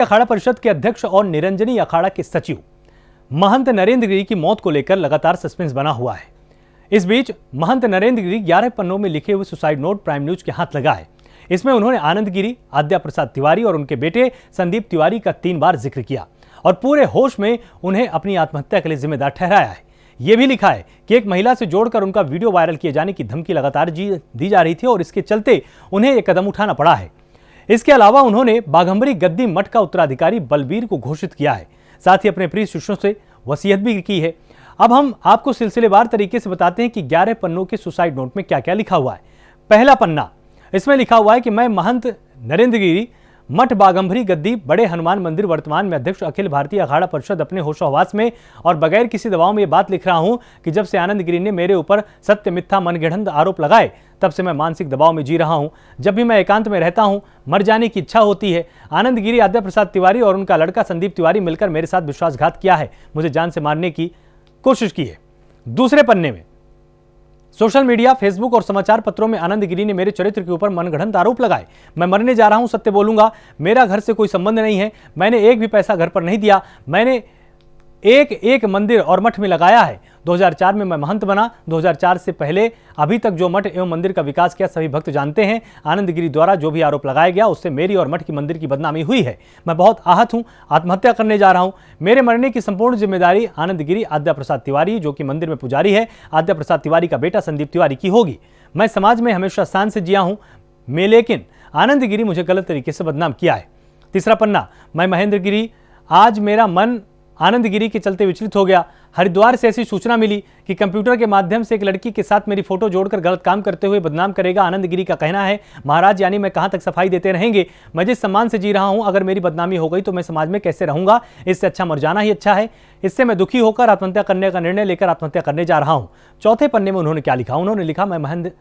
अखाड़ा परिषद के अध्यक्ष और निरंजनी अखाड़ा के सचिव महंत नरेंद्र गिरी की मौत को लेकर लगातार सस्पेंस बना हुआ है। इस बीच महंत नरेंद्र गिरी 11 पन्नों में लिखे हुए सुसाइड नोट प्राइम न्यूज के हाथ लगा है। इसमें उन्होंने आनंद गिरी, आद्या प्रसाद तिवारी और उनके बेटे संदीप तिवारी का 3 बार जिक्र किया और पूरे होश में उन्हें अपनी आत्महत्या के लिए जिम्मेदार ठहराया है। यह भी लिखा है कि एक महिला से जोड़कर उनका वीडियो वायरल किए जाने की धमकी लगातार दी जा रही थी और इसके चलते उन्हें यह कदम उठाना पड़ा है। इसके अलावा उन्होंने बाघंबरी गद्दी मठ का उत्तराधिकारी बलबीर को घोषित किया है। साथ ही अपने प्रिय शिष्यों से वसीयत भी की है। अब हम आपको सिलसिलेवार तरीके से बताते हैं कि 11 पन्नों के सुसाइड नोट में क्या क्या लिखा हुआ है। पहला पन्ना, इसमें लिखा हुआ है कि मैं महंत नरेंद्र गिरी, मठ बाघंबरी गद्दी, बड़े हनुमान मंदिर, वर्तमान में अध्यक्ष अखिल भारतीय अखाड़ा परिषद, अपने होशोहवास में और बगैर किसी दबाव में ये बात लिख रहा हूं कि जब से आनंद गिरी ने मेरे ऊपर सत्य मिथ्या मनगढ़ंत आरोप लगाए तब से मैं मानसिक दबाव में जी रहा हूं। जब भी मैं एकांत में रहता हूं, मर जाने की इच्छा होती है। आनंद गिरी, आद्या प्रसाद तिवारी और उनका लड़का संदीप तिवारी मिलकर मेरे साथ विश्वासघात किया है, मुझे जान से मारने की कोशिश की है। दूसरे पन्ने में सोशल मीडिया, फेसबुक और समाचार पत्रों में आनंद गिरी ने मेरे चरित्र के ऊपर मनगढ़ंत आरोप लगाए। मैं मरने जा रहा हूं, सत्य बोलूंगा, मेरा घर से कोई संबंध नहीं है, मैंने एक भी पैसा घर पर नहीं दिया, मैंने एक मंदिर और मठ में लगाया है। 2004 में मैं महंत बना। 2004 से पहले अभी तक जो मठ एवं मंदिर का विकास किया सभी भक्त जानते हैं। आनंद गिरी द्वारा जो भी आरोप लगाया गया उससे मेरी और मठ की मंदिर की बदनामी हुई है। मैं बहुत आहत हूं, आत्महत्या करने जा रहा हूं। मेरे मरने की संपूर्ण जिम्मेदारी आनंद गिरी, आद्या प्रसाद तिवारी जो कि मंदिर में पुजारी है, आद्या प्रसाद तिवारी का बेटा संदीप तिवारी की होगी। मैं समाज में हमेशा शान से जिया हूं, लेकिन आनंद गिरी मुझे गलत तरीके से बदनाम किया है। तीसरा पन्ना, मैं महेंद्र गिरी, आज मेरा मन आनंद गिरी के चलते विचलित हो गया। हरिद्वार से ऐसी सूचना मिली कि कंप्यूटर के माध्यम से एक लड़की के साथ मेरी फोटो जोड़कर गलत काम करते हुए बदनाम करेगा। आनंद गिरी का कहना है, महाराज यानी मैं कहां तक सफाई देते रहेंगे, मैं जिस सम्मान से जी रहा हूं, अगर मेरी बदनामी हो गई तो मैं समाज में कैसे रहूंगा, इससे अच्छा मर जाना ही अच्छा है। इससे मैं दुखी होकर आत्महत्या करने का निर्णय लेकर आत्महत्या करने जा रहा हूं। चौथे पन्ने में उन्होंने क्या लिखा, उन्होंने लिखा, मैं महंत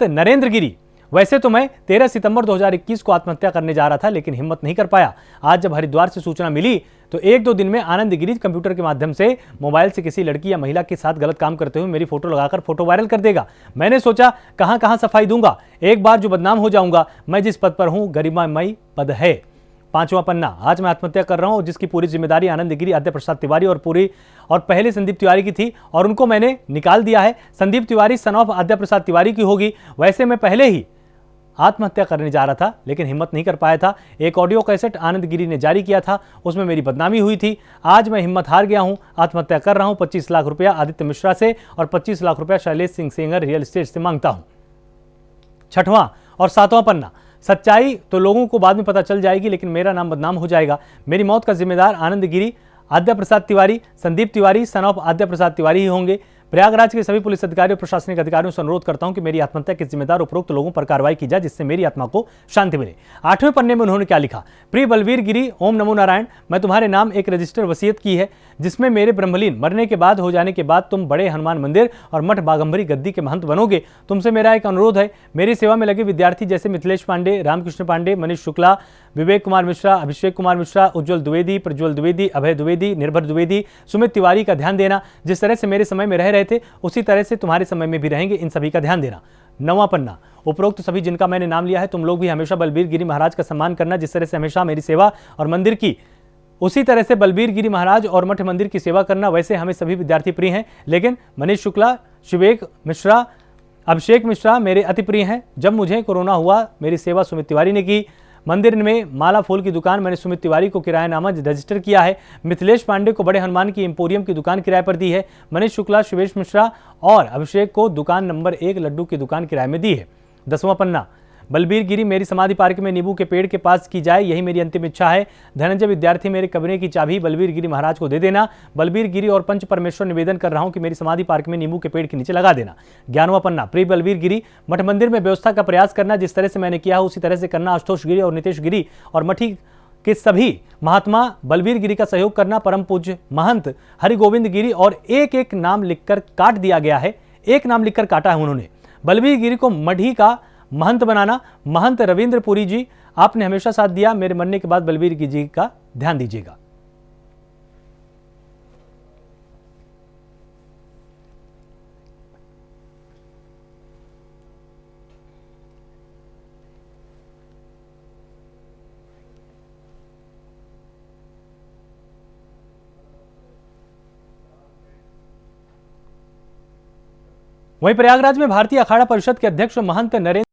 नरेंद्र गिरी, वैसे तो मैं 13 सितंबर 2021 को आत्महत्या करने जा रहा था, लेकिन हिम्मत नहीं कर पाया। आज जब हरिद्वार से सूचना मिली तो 1-2 दिन में आनंद गिरी कंप्यूटर के माध्यम से मोबाइल से किसी लड़की या महिला के साथ गलत काम करते हुए मेरी फोटो लगाकर फोटो वायरल कर देगा। मैंने सोचा कहां सफाई दूंगा, एक बार जो बदनाम हो जाऊंगा। मैं जिस पद पर हूं गरिमामयी पद है। पांचवा पन्ना, आज मैं आत्महत्या कर रहा हूं जिसकी पूरी जिम्मेदारी आनंद गिरी, आद्या प्रसाद तिवारी और पहले संदीप तिवारी की थी और उनको मैंने निकाल दिया है। संदीप तिवारी सन ऑफ आद्या प्रसाद तिवारी की होगी। वैसे मैं पहले ही आत्महत्या करने जा रहा था लेकिन हिम्मत नहीं कर पाया था। एक ऑडियो कैसेट आनंद गिरी ने जारी किया था, उसमें मेरी बदनामी हुई थी। आज मैं हिम्मत हार गया हूं, आत्महत्या कर रहा हूं। 25 लाख रुपया आदित्य मिश्रा से और 25 लाख रुपया शैलेश सिंह सेंगर रियल एस्टेट से मांगता हूं। छठवां और सातवां पन्ना, सच्चाई तो लोगों को बाद में पता चल जाएगी लेकिन मेरा नाम बदनाम हो जाएगा। मेरी मौत का जिम्मेदार आनंद गिरी, आद्या प्रसाद तिवारी, संदीप तिवारी सन ऑफ आद्या प्रसाद तिवारी ही होंगे। प्रयागराज के सभी पुलिस अधिकारियों और प्रशासनिक अधिकारियों से अनुरोध करता हूं कि मेरी आत्महत्या के जिम्मेदार उपरोक्त लोगों पर कार्रवाई की जाए जिससे मेरी आत्मा को शांति मिले। 8वें पन्ने में उन्होंने क्या लिखा, प्रिय बलबीर गिरी, ओम नमो नारायण, मैं तुम्हारे नाम एक रजिस्टर वसीयत की है जिसमें मेरे ब्रह्मलीन मरने के बाद हो जाने के बाद तुम बड़े हनुमान मंदिर और मठ बाघंबरी गद्दी के महंत बनोगे। तुमसे मेरा एक अनुरोध है, मेरी सेवा में लगे विद्यार्थी जैसे मिथिलेश पांडे, रामकृष्ण पांडे, मनीष शुक्ला, विवेक कुमार मिश्रा, अभिषेक कुमार मिश्रा, उज्जवल द्विवेदी, प्रज्वल द्विवेदी, अभय द्विवेदी, निर्भर द्विवेदी, सुमित तिवारी का ध्यान देना। जिस तरह से मेरे समय में रह रहे थे उसी तरह से तुम्हारे समय में भी रहेंगे, इन सभी का ध्यान देना। 9वां पन्ना, उपरोक्त सभी जिनका मैंने नाम लिया है तुम लोग भी हमेशा बलबीर गिरी महाराज का सम्मान करना। जिस तरह से हमेशा मेरी सेवा और मंदिर की, उसी तरह से बलबीर गिरी महाराज और मठ मंदिर की सेवा करना। वैसे हमें सभी विद्यार्थी प्रिय हैं लेकिन मनीष शुक्ला, शिवेक मिश्रा, अभिषेक मिश्रा मेरे अति प्रिय हैं। जब मुझे कोरोना हुआ मेरी सेवा सुमित तिवारी ने की। मंदिर में माला फूल की दुकान मैंने सुमित तिवारी को किरायानामा रजिस्टर किया है। मिथिलेश पांडे को बड़े हनुमान की एम्पोरियम की दुकान किराए पर दी है। मनीष शुक्ला, शिवेश मिश्रा और अभिषेक को दुकान नंबर 1 लड्डू की दुकान किराए में दी है। 10वां पन्ना, बलबीर गिरी, मेरी समाधि पार्क में नींबू के पेड़ के पास की जाए, यही मेरी अंतिम इच्छा है। धनंजय विद्यार्थी, मेरे कमरे की चाबी बलबीर गिरी महाराज को दे देना। बलबीर गिरी और पंच परमेश्वर निवेदन कर रहा हूं कि मेरी समाधि पार्क में नींबू के पेड़ के नीचे लगा देना। 11वां पन्ना, प्रिय बलबीर गिरी, मठ मंदिर में व्यवस्था का प्रयास करना। जिस तरह से मैंने किया है उसी तरह से करना। आशुतोष गिरी और नितेश गिरी और मठी के सभी महात्मा बलबीर गिरी का सहयोग करना। परम पूज्य महंत हरिगोविंद गिरी और एक नाम लिखकर काट दिया गया है, एक नाम लिखकर काटा है उन्होंने। बलबीर गिरी को मढ़ी का महंत बनाना। महंत रविंद्र पुरी जी, आपने हमेशा साथ दिया, मेरे मरने के बाद बलबीर गिरी जी का ध्यान दीजिएगा। वहीं प्रयागराज में भारतीय अखाड़ा परिषद के अध्यक्ष महंत नरेंद्र